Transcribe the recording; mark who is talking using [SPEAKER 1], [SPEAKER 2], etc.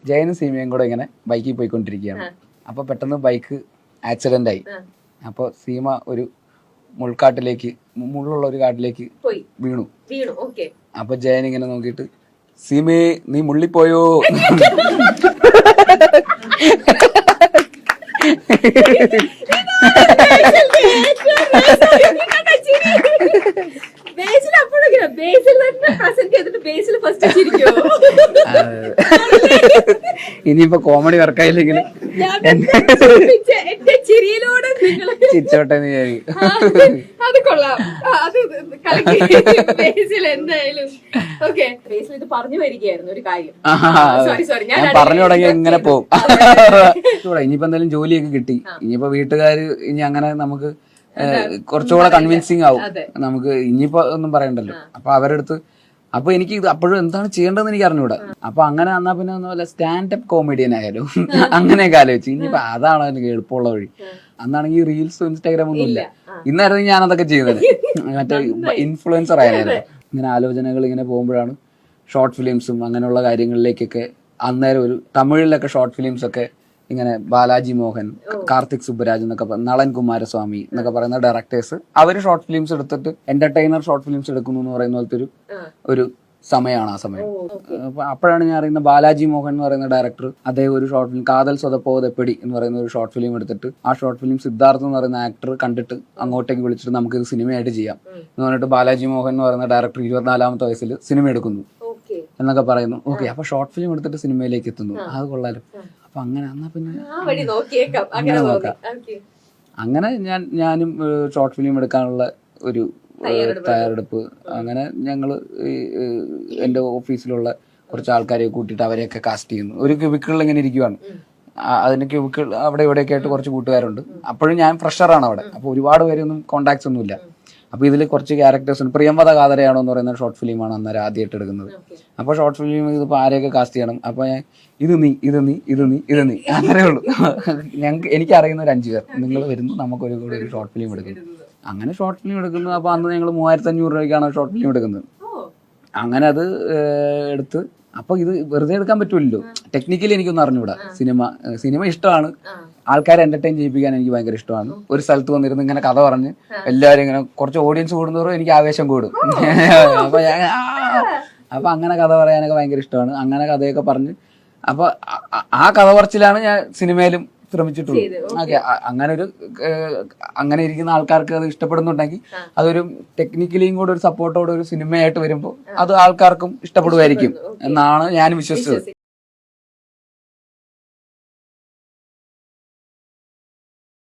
[SPEAKER 1] ജയനും സീമയും കൂടെ ഇങ്ങനെ ബൈക്കിൽ പോയിക്കൊണ്ടിരിക്കുകയാണ്. അപ്പൊ പെട്ടെന്ന് ബൈക്ക് ആക്സിഡന്റ് ആയി. അപ്പൊ സീമ ഒരു മുള്ളുള്ള ഒരു കാട്ടിലേക്ക് വീണു. അപ്പൊ ജയൻ ഇങ്ങനെ നോക്കിയിട്ട് സീമേ നീ മുള്ളിപ്പോയോ ഇനിയിപ്പോ കോമഡി വർക്കായില്ലെങ്കിൽ ചിരിച്ചോട്ടെ
[SPEAKER 2] അത് കൊള്ളാം. അത് എന്തായാലും ഇത് പറഞ്ഞു വരികയായിരുന്നു ഒരു കാര്യം.
[SPEAKER 1] ഞാൻ പറഞ്ഞു തുടങ്ങി എങ്ങനെ പോകും. ഇനിയിപ്പോ എന്തായാലും ജോലിയൊക്കെ കിട്ടി. ഇനിയിപ്പോ വീട്ടുകാര് ഇനി അങ്ങനെ നമുക്ക് കുറച്ചുകൂടെ കൺവിൻസിങ് ആവും. നമുക്ക് ഇനിയിപ്പോ ഒന്നും പറയണ്ടല്ലോ. അപ്പൊ അവരുടെ അടുത്ത് അപ്പൊ എനിക്ക് ഇത് അപ്പോഴും എന്താണ് ചെയ്യേണ്ടതെന്ന് എനിക്ക് അറിഞ്ഞൂടാ. അപ്പൊ അങ്ങനെ എന്നാ പിന്നെ ഒന്നുമല്ല സ്റ്റാൻഡപ്പ് കോമഡിയൻ ആയാലും അങ്ങനെയൊക്കെ ആലോചിച്ചു. ഇനിയിപ്പോ അതാണ് എനിക്ക് എളുപ്പമുള്ള വഴി. അന്നാണെങ്കിൽ റീൽസും ഇൻസ്റ്റാഗ്രാം ഒന്നും ഇല്ല. ഇന്നായിരുന്നു ഞാൻ അതൊക്കെ ചെയ്തത്. മറ്റേ ഇൻഫ്ലുവൻസർ ആയിരുന്നു. ഇങ്ങനെ ആലോചനകൾ ഇങ്ങനെ പോകുമ്പോഴാണ് ഷോർട്ട് ഫിലിംസും അങ്ങനെയുള്ള കാര്യങ്ങളിലേക്കൊക്കെ അന്നേരം ഒരു തമിഴിലൊക്കെ ഷോർട്ട് ഫിലിംസ് ഒക്കെ ഇങ്ങനെ ബാലാജി മോഹൻ, കാർത്തിക് സുബ്ബരാജ് എന്നൊക്കെ നളൻ കുമാരസ്വാമി എന്നൊക്കെ പറയുന്ന ഡയറക്ടേഴ്സ് അവര് ഷോർട്ട് ഫിലിംസ് എടുത്തിട്ട് എന്റർടൈനർ ഷോർട്ട് ഫിലിംസ് എടുക്കുന്നു എന്ന് പറയുന്ന പോലത്തെ ഒരു സമയമാണ് ആ സമയം. അപ്പോഴാണ് ഞാൻ അറിയുന്ന ബാലാജി മോഹൻ എന്ന് പറയുന്ന ഡയറക്ടർ അദ്ദേഹം ഒരു ഷോർട്ട് ഫിലിം കാതൽ സ്വതപ്പോതെപ്പടി എന്ന് പറയുന്ന ഒരു ഷോർട്ട് ഫിലിം എടുത്തിട്ട് ആ ഷോർട്ട് ഫിലിം സിദ്ധാർത്ഥ് എന്ന് പറയുന്ന ആക്ടർ കണ്ടിട്ട് അങ്ങോട്ടേക്ക് വിളിച്ചിട്ട് നമുക്ക് ഇത് സിനിമയായിട്ട് ചെയ്യാം എന്ന് പറഞ്ഞിട്ട് ബാലാജി മോഹൻ എന്ന് പറയുന്ന ഡയറക്ടർ 24ാമത്തെ വയസ്സിൽ സിനിമ എടുക്കുന്നു എന്നൊക്കെ പറയുന്നു. ഓക്കെ, അപ്പൊ ഷോർട്ട് ഫിലിം എടുത്തിട്ട് സിനിമയിലേക്ക് എത്തുന്നു. അത് കൊള്ളാലോ. അപ്പൊ അങ്ങനെ എന്നാ പിന്നെ അങ്ങനെ നോക്കാം. അങ്ങനെ ഞാനും ഷോർട്ട് ഫിലിം എടുക്കാനുള്ള ഒരു തയ്യാറെടുപ്പ്. അങ്ങനെ ഞങ്ങള് എന്റെ ഓഫീസിലുള്ള കുറച്ച് ആൾക്കാരെ കൂട്ടിയിട്ട് അവരെയൊക്കെ കാസ്റ്റ് ചെയ്യുന്നു. ഒരു ക്യൂബിക്കിളിൽ ഇങ്ങനെ ഇരിക്കുവാണ്. അതിന് ക്യൂബിക്കിൾ അവിടെ ഇവിടെയൊക്കെ ആയിട്ട് കുറച്ച് കൂട്ടുകാരുണ്ട്. അപ്പോഴും ഞാൻ ഫ്രഷറാണ് അവിടെ. അപ്പൊ ഒരുപാട് പേരൊന്നും കോണ്ടാക്ട്സ് ഒന്നും ഇല്ല. അപ്പൊ ഇതിൽ കുറച്ച് ക്യാരക്ടേഴ്സ് ഉണ്ട്. പ്രിയംവദ കാതരയാണോ എന്ന് പറയുന്ന ഷോർട്ട് ഫിലിമാണ് അന്നേരം ആദ്യമായിട്ട് എടുക്കുന്നത്. അപ്പൊ ഷോർട്ട് ഫിലിം ഇതിപ്പോ ആരെയൊക്കെ കാസ്റ്റ് ചെയ്യണം. അപ്പൊ ഞാൻ ഇത് നീ അങ്ങനെ ഉള്ളൂ. എനിക്ക് അറിയുന്ന ഒരു 5 പേർ നിങ്ങൾ വരുന്നു, നമുക്കൊരു കൂടെ ഒരു ഷോർട്ട് ഫിലിം എടുക്കുന്നു. അങ്ങനെ ഷോർട്ട് ഫിലിം എടുക്കുന്നു. അപ്പൊ അന്ന് ഞങ്ങൾ 3500 രൂപയ്ക്കാണ് ഷോർട്ട് ഫിലിം എടുക്കുന്നത്. അങ്ങനെ അത് എടുത്ത് അപ്പൊ ഇത് വെറുതെ എടുക്കാൻ പറ്റൂല്ലോ. ടെക്നിക്കലി എനിക്കൊന്നും അറിഞ്ഞൂടാ. സിനിമ ഇഷ്ടമാണ്. ആൾക്കാരെ എന്റർടൈൻ ചെയ്യിപ്പിക്കാൻ എനിക്ക് ഭയങ്കര ഇഷ്ടമാണ്. ഒരു സ്ഥലത്ത് വന്നിരുന്ന് ഇങ്ങനെ കഥ പറഞ്ഞ് എല്ലാവരും ഇങ്ങനെ കുറച്ച് ഓഡിയൻസ് കൂടുന്നതോറും എനിക്ക് ആവേശം കൂടും. അപ്പൊ അങ്ങനെ കഥ പറയാനൊക്കെ ഭയങ്കര ഇഷ്ടമാണ്. അങ്ങനെ കഥയൊക്കെ പറഞ്ഞ് അപ്പൊ ആ കഥ പറച്ചിലാണ് ഞാൻ സിനിമയിലും ശ്രമിച്ചിട്ടുള്ളത്. ഓക്കെ, അങ്ങനെ ഇരിക്കുന്ന ആൾക്കാർക്ക് അത് ഇഷ്ടപ്പെടുന്നുണ്ടെങ്കിൽ അതൊരു ടെക്നിക്കലിയും കൂടെ ഒരു സപ്പോർട്ടോടെ ഒരു സിനിമയായിട്ട് വരുമ്പോൾ അത് ആൾക്കാർക്കും ഇഷ്ടപ്പെടുമായിരിക്കും എന്നാണ് ഞാൻ വിശ്വസിച്ചത്.